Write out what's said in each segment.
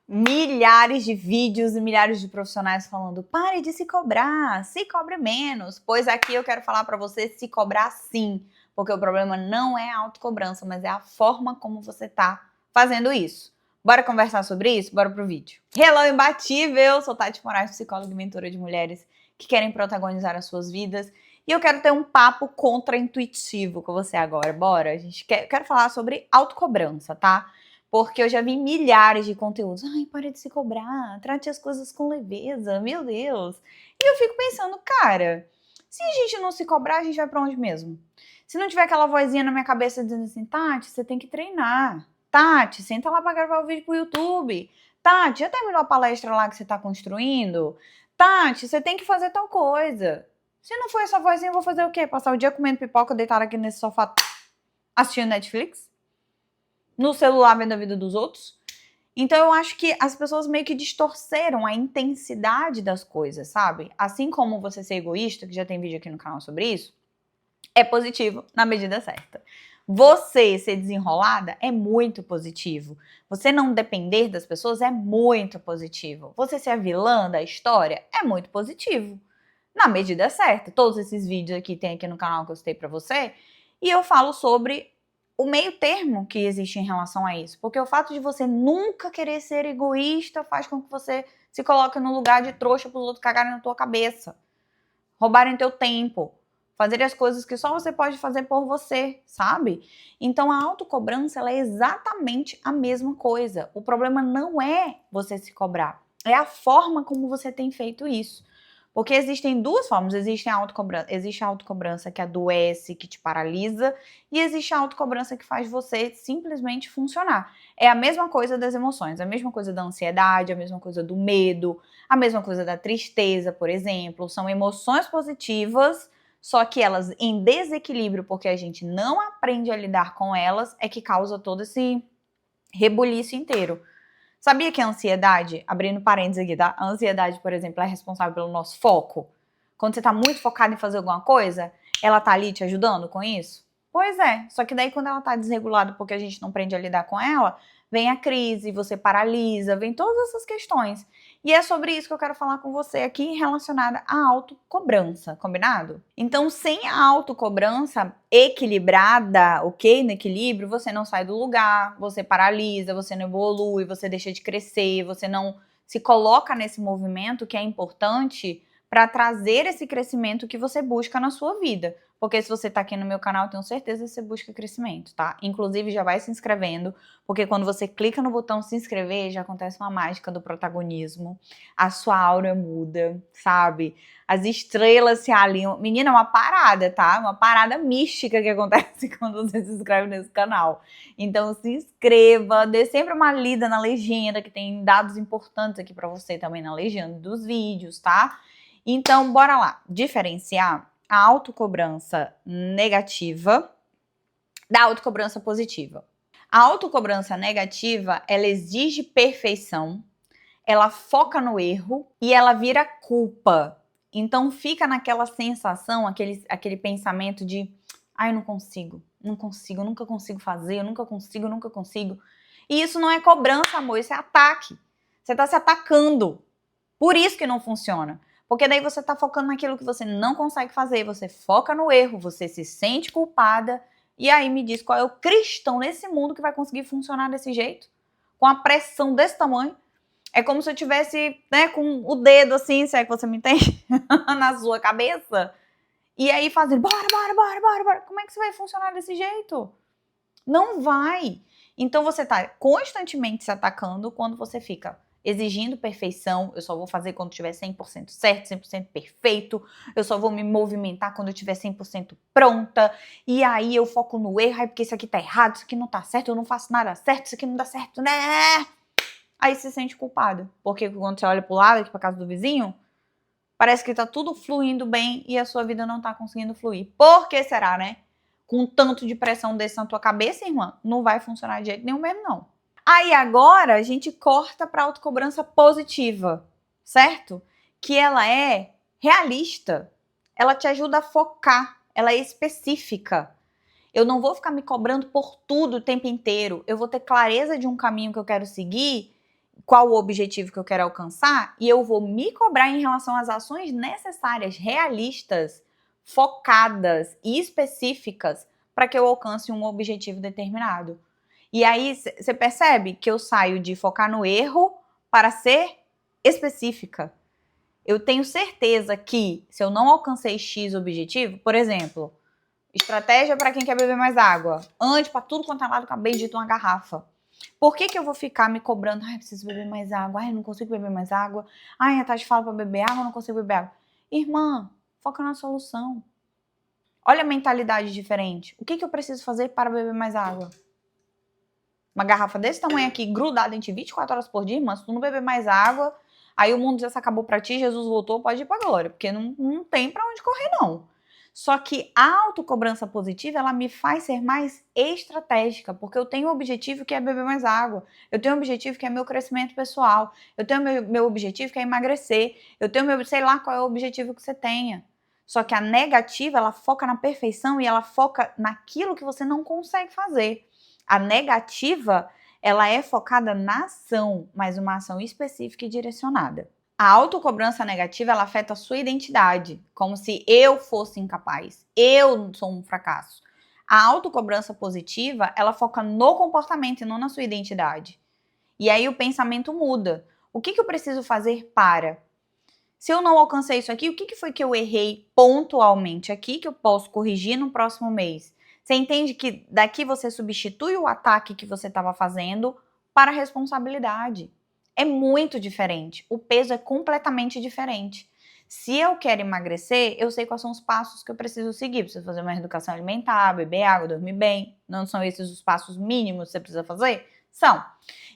Milhares de vídeos e milhares de profissionais falando: pare de se cobrar, se cobre menos. Pois aqui eu quero falar para você se cobrar sim, porque o problema não é a autocobrança, mas é a forma como você tá fazendo isso. Bora conversar sobre isso? Bora pro vídeo. Hello, imbatível! Sou Tati Moraes, psicóloga e mentora de mulheres que querem protagonizar as suas vidas. E eu quero ter um papo contraintuitivo com você agora. Bora? Quero falar sobre autocobrança, tá? Porque eu já vi milhares de conteúdos. Ai, pare de se cobrar, trate as coisas com leveza, meu Deus. E eu fico pensando, cara, se a gente não se cobrar, a gente vai pra onde mesmo? Se não tiver aquela vozinha na minha cabeça dizendo assim, Tati, você tem que treinar. Tati, senta lá pra gravar o vídeo pro YouTube. Tati, já terminou a palestra lá que você tá construindo? Tati, você tem que fazer tal coisa. Se não for essa vozinha, eu vou fazer o quê? Passar o dia comendo pipoca, deitada aqui nesse sofá assistindo Netflix? No celular vendo a vida dos outros? Então eu acho que as pessoas meio que distorceram a intensidade das coisas, sabe? Assim como você ser egoísta, que já tem vídeo aqui no canal sobre isso, é positivo na medida certa. Você ser desenrolada é muito positivo. Você não depender das pessoas é muito positivo. Você ser a vilã da história é muito positivo. Na medida certa. Todos esses vídeos aqui tem aqui no canal que eu citei pra você. E eu falo sobre o meio termo que existe em relação a isso. Porque o fato de você nunca querer ser egoísta faz com que você se coloque no lugar de trouxa para os outros cagarem na tua cabeça. Roubarem teu tempo. Fazerem as coisas que só você pode fazer por você, sabe? Então a autocobrança ela é exatamente a mesma coisa. O problema não é você se cobrar. É a forma como você tem feito isso. Porque existem duas formas. Existe a autocobrança que adoece, que te paralisa, e existe a autocobrança que faz você simplesmente funcionar. É a mesma coisa das emoções, a mesma coisa da ansiedade, a mesma coisa do medo, a mesma coisa da tristeza, por exemplo. São emoções positivas, só que elas em desequilíbrio, porque a gente não aprende a lidar com elas, é que causa todo esse rebuliço inteiro. Sabia que a ansiedade, abrindo parênteses aqui, tá? A ansiedade, por exemplo, é responsável pelo nosso foco? Quando você tá muito focado em fazer alguma coisa, ela tá ali te ajudando com isso? Pois é, só que daí quando ela tá desregulada porque a gente não aprende a lidar com ela, vem a crise, você paralisa, vem todas essas questões. E é sobre isso que eu quero falar com você aqui relacionada à autocobrança, combinado? Então, sem a autocobrança equilibrada, ok? No equilíbrio, você não sai do lugar, você paralisa, você não evolui, você deixa de crescer, você não se coloca nesse movimento que é importante para trazer esse crescimento que você busca na sua vida. Porque se você tá aqui no meu canal, eu tenho certeza que você busca crescimento, tá? Inclusive, já vai se inscrevendo, porque quando você clica no botão se inscrever, já acontece uma mágica do protagonismo. A sua aura muda, sabe? As estrelas se alinham. Menina, é uma parada, tá? Uma parada mística que acontece quando você se inscreve nesse canal. Então, se inscreva, dê sempre uma lida na legenda, que tem dados importantes aqui pra você também na legenda dos vídeos, tá? Então, bora lá. Diferenciar a autocobrança negativa da autocobrança positiva. A autocobrança negativa, ela exige perfeição, ela foca no erro e ela vira culpa. Então fica naquela sensação, aquele pensamento de ai, eu não consigo, eu nunca consigo fazer, eu nunca consigo. E isso não é cobrança, amor, isso é ataque. Você tá se atacando. Por isso que não funciona. Porque daí você tá focando naquilo que você não consegue fazer, você foca no erro, você se sente culpada. E aí me diz qual é o cristão nesse mundo que vai conseguir funcionar desse jeito? Com a pressão desse tamanho? É como se eu tivesse, né, com o dedo assim, se é que você me entende, na sua cabeça. E aí fazendo, bora. Como é que você vai funcionar desse jeito? Não vai. Então você tá constantemente se atacando quando você fica exigindo perfeição. Eu só vou fazer quando tiver 100% certo, 100% perfeito. Eu só vou me movimentar quando eu tiver 100% pronta. E aí eu foco no erro, porque isso aqui tá errado, isso aqui não tá certo, eu não faço nada certo, isso aqui não dá certo, né? Aí se sente culpado. Porque quando você olha pro lado, aqui pra casa do vizinho, parece que tá tudo fluindo bem e a sua vida não tá conseguindo fluir. Por que será, né? Com um tanto de pressão desse na tua cabeça, irmã, não vai funcionar de jeito nenhum mesmo, não. Aí agora a gente corta pra autocobrança positiva, certo? Que ela é realista. Ela te ajuda a focar. Ela é específica. Eu não vou ficar me cobrando por tudo o tempo inteiro. Eu vou ter clareza de um caminho que eu quero seguir qual o objetivo que eu quero alcançar e eu vou me cobrar em relação às ações necessárias, realistas, focadas e específicas para que eu alcance um objetivo determinado. E aí você percebe que eu saio de focar no erro para ser específica. Eu tenho certeza que se eu não alcancei X objetivo, por exemplo, estratégia para quem quer beber mais água. Ande para tudo quanto é lado com a bendita uma garrafa. Por que eu vou ficar me cobrando? Ai, preciso beber mais água. Ai, eu não consigo beber mais água. Ai, a Tati fala para beber água, eu não consigo beber água. Irmã, foca na solução. Olha a mentalidade diferente. O que eu preciso fazer para beber mais água? Uma garrafa desse tamanho aqui, grudada em ti 24 horas por dia, irmã, se tu não beber mais água, aí o mundo já se acabou pra ti, Jesus voltou, pode ir pra glória, porque não tem pra onde correr, não. Só que a autocobrança positiva, ela me faz ser mais estratégica, porque eu tenho um objetivo que é beber mais água, eu tenho um objetivo que é meu crescimento pessoal, eu tenho meu objetivo que é emagrecer, eu tenho meu, sei lá qual é o objetivo que você tenha. Só que a negativa, ela foca na perfeição e ela foca naquilo que você não consegue fazer. A negativa, ela é focada na ação, mas uma ação específica e direcionada. A autocobrança negativa, ela afeta a sua identidade, como se eu fosse incapaz, eu sou um fracasso. A autocobrança positiva, ela foca no comportamento e não na sua identidade. E aí o pensamento muda. O que eu preciso fazer para? Se eu não alcancei isso aqui, o que foi que eu errei pontualmente aqui que eu posso corrigir no próximo mês? Você entende que daqui você substitui o ataque que você estava fazendo para a responsabilidade. É muito diferente. O peso é completamente diferente. Se eu quero emagrecer, eu sei quais são os passos que eu preciso seguir. Preciso fazer uma reeducação alimentar, beber água, dormir bem. Não são esses os passos mínimos que você precisa fazer? São.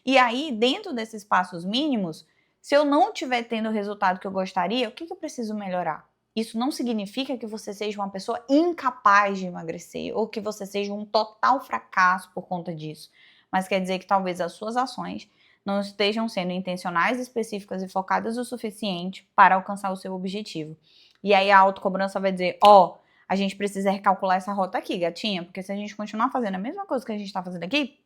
E aí, dentro desses passos mínimos, se eu não estiver tendo o resultado que eu gostaria, o que eu preciso melhorar? Isso não significa que você seja uma pessoa incapaz de emagrecer ou que você seja um total fracasso por conta disso. Mas quer dizer que talvez as suas ações não estejam sendo intencionais, específicas e focadas o suficiente para alcançar o seu objetivo. E aí a autocobrança vai dizer, a gente precisa recalcular essa rota aqui, gatinha, porque se a gente continuar fazendo a mesma coisa que a gente está fazendo aqui,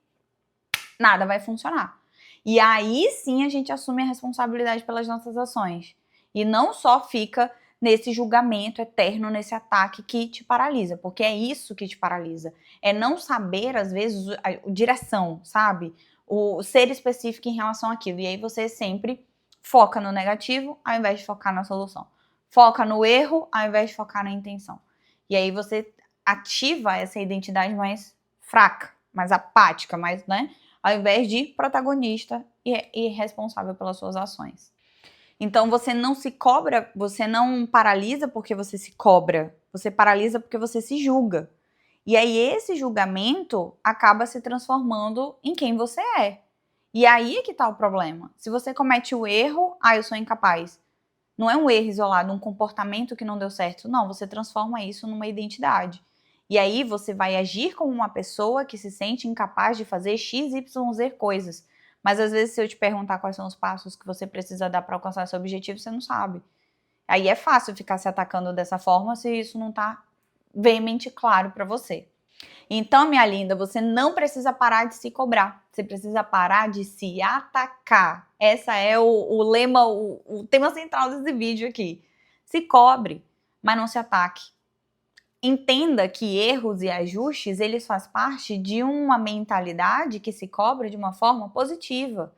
nada vai funcionar. E aí sim a gente assume a responsabilidade pelas nossas ações. E não só fica nesse julgamento eterno, nesse ataque que te paralisa, porque é isso que te paralisa. É não saber, às vezes, a direção, sabe? O ser específico em relação àquilo. E aí você sempre foca no negativo ao invés de focar na solução. Foca no erro ao invés de focar na intenção. E aí você ativa essa identidade mais fraca, mais apática, mais, né? Ao invés de protagonista e responsável pelas suas ações. Então você não se cobra, você não paralisa porque você se cobra, você paralisa porque você se julga. E aí esse julgamento acaba se transformando em quem você é. E aí é que tá o problema. Se você comete o erro, eu sou incapaz. Não é um erro isolado, um comportamento que não deu certo. Não, você transforma isso numa identidade. E aí você vai agir como uma pessoa que se sente incapaz de fazer X, Y, Z coisas. Mas às vezes se eu te perguntar quais são os passos que você precisa dar para alcançar seu objetivo, você não sabe. Aí é fácil ficar se atacando dessa forma se isso não tá veemente claro para você. Então, minha linda, você não precisa parar de se cobrar. Você precisa parar de se atacar. Essa é o lema, o tema central desse vídeo aqui. Se cobre, mas não se ataque. Entenda que erros e ajustes, eles fazem parte de uma mentalidade que se cobra de uma forma positiva.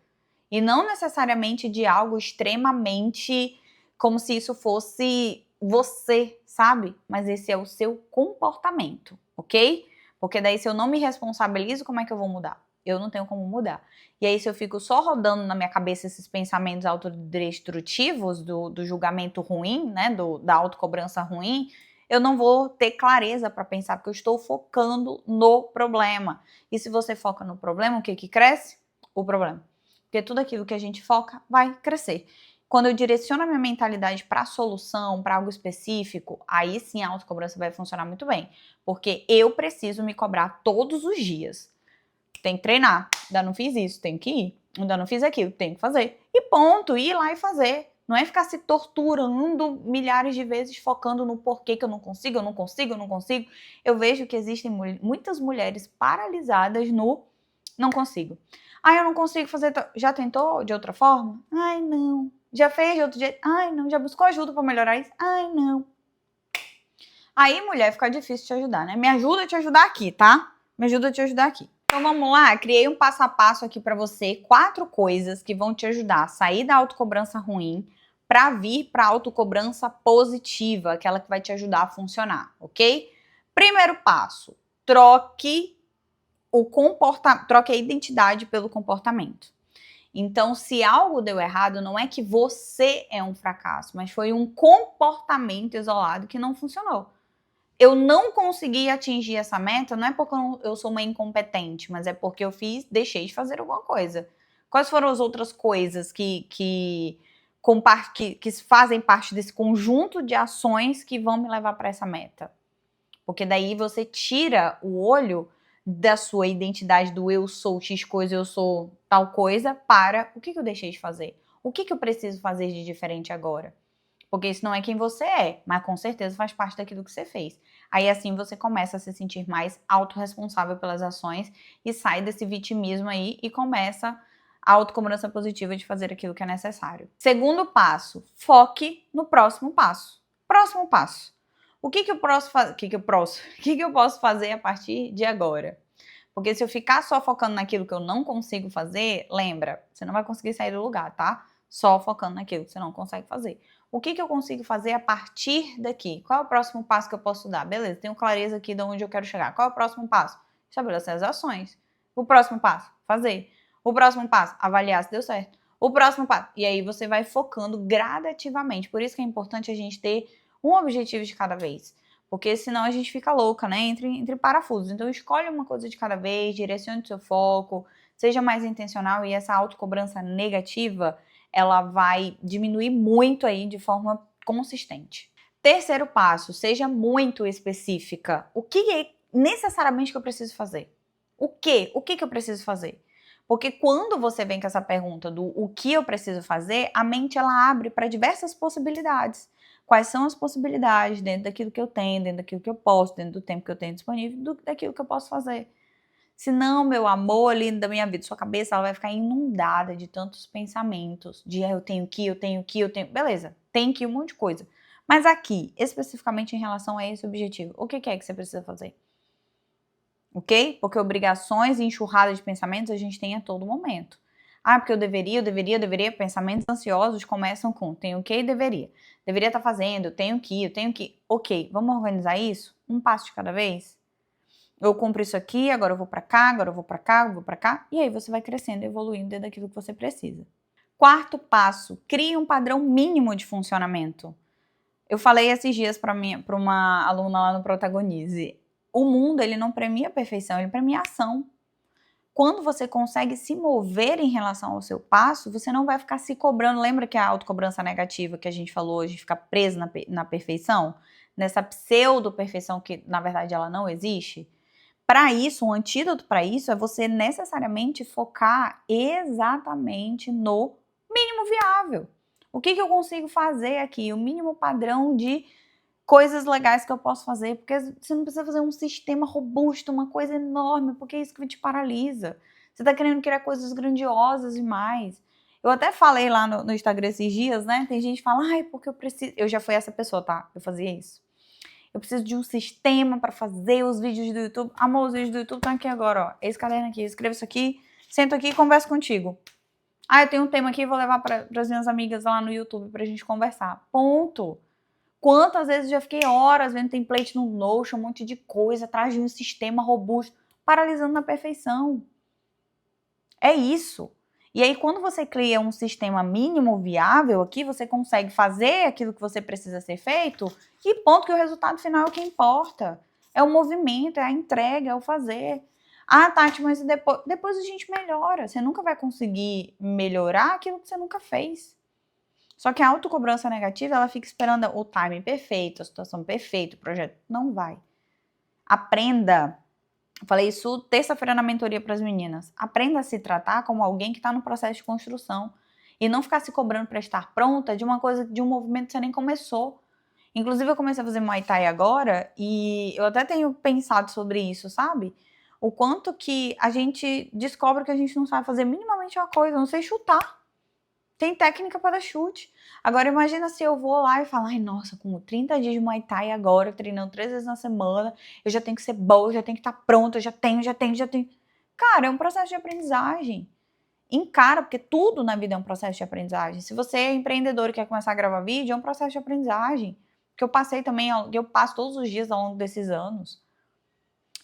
E não necessariamente de algo extremamente como se isso fosse você, sabe? Mas esse é o seu comportamento, ok? Porque daí se eu não me responsabilizo, como é que eu vou mudar? Eu não tenho como mudar. E aí se eu fico só rodando na minha cabeça esses pensamentos autodestrutivos do julgamento ruim, né? Da autocobrança ruim, eu não vou ter clareza para pensar, porque eu estou focando no problema. E se você foca no problema, o que cresce? O problema. Porque tudo aquilo que a gente foca vai crescer. Quando eu direciono a minha mentalidade para a solução, para algo específico, aí sim a autocobrança vai funcionar muito bem. Porque eu preciso me cobrar todos os dias. Tem que treinar. Ainda não fiz isso, tenho que ir. Ainda não fiz aquilo, tenho que fazer. E ponto, ir lá e fazer. Não é ficar se torturando milhares de vezes, focando no porquê que eu não consigo, eu não consigo, eu não consigo. Eu vejo que existem muitas mulheres paralisadas no não consigo. Ai, eu não consigo fazer. Já tentou de outra forma? Ai, não. Já fez de outro jeito? Ai, não. Já buscou ajuda pra melhorar isso? Ai, não. Aí, mulher, fica difícil te ajudar, né? Me ajuda a te ajudar aqui, tá? Me ajuda a te ajudar aqui. Então vamos lá, criei um passo a passo aqui pra você, 4 coisas que vão te ajudar a sair da autocobrança ruim pra vir pra autocobrança positiva, aquela que vai te ajudar a funcionar, ok? Primeiro passo, troque a identidade pelo comportamento. Então, se algo deu errado, não é que você é um fracasso, mas foi um comportamento isolado que não funcionou. Eu não consegui atingir essa meta, não é porque eu sou uma incompetente, mas é porque eu deixei de fazer alguma coisa. Quais foram as outras coisas que fazem parte desse conjunto de ações que vão me levar para essa meta? Porque daí você tira o olho da sua identidade do eu sou X coisa, eu sou tal coisa, para o que eu deixei de fazer? O que eu preciso fazer de diferente agora? Porque isso não é quem você é, mas com certeza faz parte daquilo que você fez. Aí assim você começa a se sentir mais autorresponsável pelas ações e sai desse vitimismo aí e começa a autocobrança positiva de fazer aquilo que é necessário. Segundo passo, foque no próximo passo. Próximo passo. O que eu posso fazer a partir de agora? Porque se eu ficar só focando naquilo que eu não consigo fazer, lembra, você não vai conseguir sair do lugar, tá? Só focando naquilo que você não consegue fazer. O que eu consigo fazer a partir daqui? Qual é o próximo passo que eu posso dar? Beleza, tenho clareza aqui de onde eu quero chegar. Qual é o próximo passo? Estabelecer as ações. O próximo passo, fazer. O próximo passo, avaliar se deu certo. O próximo passo. E aí você vai focando gradativamente. Por isso que é importante a gente ter um objetivo de cada vez. Porque senão a gente fica louca, né? Entre parafusos. Então escolhe uma coisa de cada vez, direcione o seu foco, seja mais intencional e essa autocobrança negativa, ela vai diminuir muito aí de forma consistente. Terceiro passo, seja muito específica. O que é necessariamente que eu preciso fazer? O que? O que eu preciso fazer? Porque quando você vem com essa pergunta do o que eu preciso fazer, a mente ela abre para diversas possibilidades. Quais são as possibilidades dentro daquilo que eu tenho, dentro daquilo que eu posso, dentro do tempo que eu tenho disponível, daquilo que eu posso fazer. Senão, meu amor, ali da minha vida, sua cabeça ela vai ficar inundada de tantos pensamentos, de eu tenho que, eu tenho que, eu tenho... Beleza, tem que um monte de coisa. Mas aqui, especificamente em relação a esse objetivo, o que é que você precisa fazer? Ok? Porque obrigações e enxurrada de pensamentos a gente tem a todo momento. Ah, porque eu deveria. Pensamentos ansiosos começam com tenho que e deveria. Deveria estar fazendo, eu tenho que. Ok, vamos organizar isso? Um passo de cada vez? Eu cumpro isso aqui, agora eu vou pra cá, agora eu vou pra cá, eu vou pra cá. E aí você vai crescendo e evoluindo dentro daquilo que você precisa. Quarto passo, crie um padrão mínimo de funcionamento. Eu falei esses dias para uma aluna lá no Protagonize. O mundo, ele não premia a perfeição, ele premia a ação. Quando você consegue se mover em relação ao seu passo, você não vai ficar se cobrando. Lembra que a autocobrança negativa que a gente falou hoje fica presa na perfeição? Nessa pseudo-perfeição que, na verdade, ela não existe? Para isso, um antídoto para isso é você necessariamente focar exatamente no mínimo viável. O que eu consigo fazer aqui? O mínimo padrão de coisas legais que eu posso fazer, porque você não precisa fazer um sistema robusto, uma coisa enorme, porque é isso que te paralisa. Você tá querendo criar coisas grandiosas demais. Eu até falei lá no Instagram esses dias, né? Tem gente que fala, ai, porque eu preciso... Eu já fui essa pessoa, tá? Eu fazia isso. Eu preciso de um sistema para fazer os vídeos do YouTube. Amor, os vídeos do YouTube estão aqui agora, ó. Esse caderno aqui, eu escrevo isso aqui, sento aqui e converso contigo. Ah, eu tenho um tema aqui, vou levar para as minhas amigas lá no YouTube pra gente conversar. Ponto. Quantas vezes eu já fiquei horas vendo template no Notion, um monte de coisa, atrás de um sistema robusto, paralisando na perfeição. É isso. E aí, quando você cria um sistema mínimo viável aqui, você consegue fazer aquilo que você precisa ser feito e ponto que o resultado final é o que importa. É o movimento, é a entrega, é o fazer. Ah, Tati, mas depois a gente melhora. Você nunca vai conseguir melhorar aquilo que você nunca fez. Só que a autocobrança negativa, ela fica esperando o timing perfeito, a situação perfeita, o projeto. Não vai. Aprenda. Eu falei isso terça-feira na mentoria para as meninas. Aprenda a se tratar como alguém que está no processo de construção. E não ficar se cobrando para estar pronta de uma coisa, de um movimento que você nem começou. Inclusive, eu comecei a fazer Muay Thai agora e eu até tenho pensado sobre isso, sabe? o quanto que a gente descobre que a gente não sabe fazer minimamente uma coisa, não sei chutar. Tem técnica para chute. Agora imagina se eu vou lá e falar, ai nossa, com 30 dias de Muay Thai agora, treinando 3 vezes na semana, eu já tenho que ser boa, já tenho que estar pronta, já tenho. Cara, é um processo de aprendizagem. Encara, porque tudo na vida é um processo de aprendizagem. Se você é empreendedor e quer começar a gravar vídeo, é um processo de aprendizagem. Que eu passei também, que eu passo todos os dias ao longo desses anos.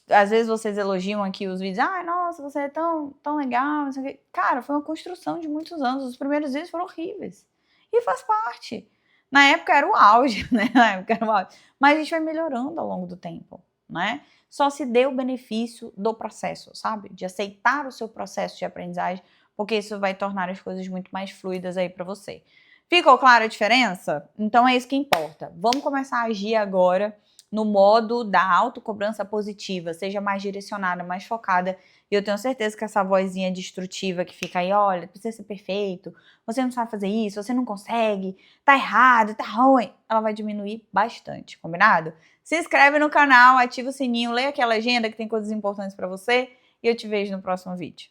Às vezes vocês elogiam aqui os vídeos, ai, nossa, você é tão legal, não sei o quê. Cara, foi uma construção de muitos anos. Os primeiros vídeos foram horríveis. E faz parte. Na época era o auge, né? Na época era o auge. Mas a gente vai melhorando ao longo do tempo, né? Só se dê o benefício do processo, sabe? De aceitar o seu processo de aprendizagem, porque isso vai tornar as coisas muito mais fluidas aí para você. Ficou clara a diferença? Então é isso que importa. Vamos começar a agir agora no modo da autocobrança positiva, seja mais direcionada, mais focada. E eu tenho certeza que essa vozinha destrutiva que fica aí, olha, precisa ser perfeito, você não sabe fazer isso, você não consegue, tá errado, tá ruim, ela vai diminuir bastante, combinado? Se inscreve no canal, ativa o sininho, leia aquela agenda que tem coisas importantes para você e eu te vejo no próximo vídeo.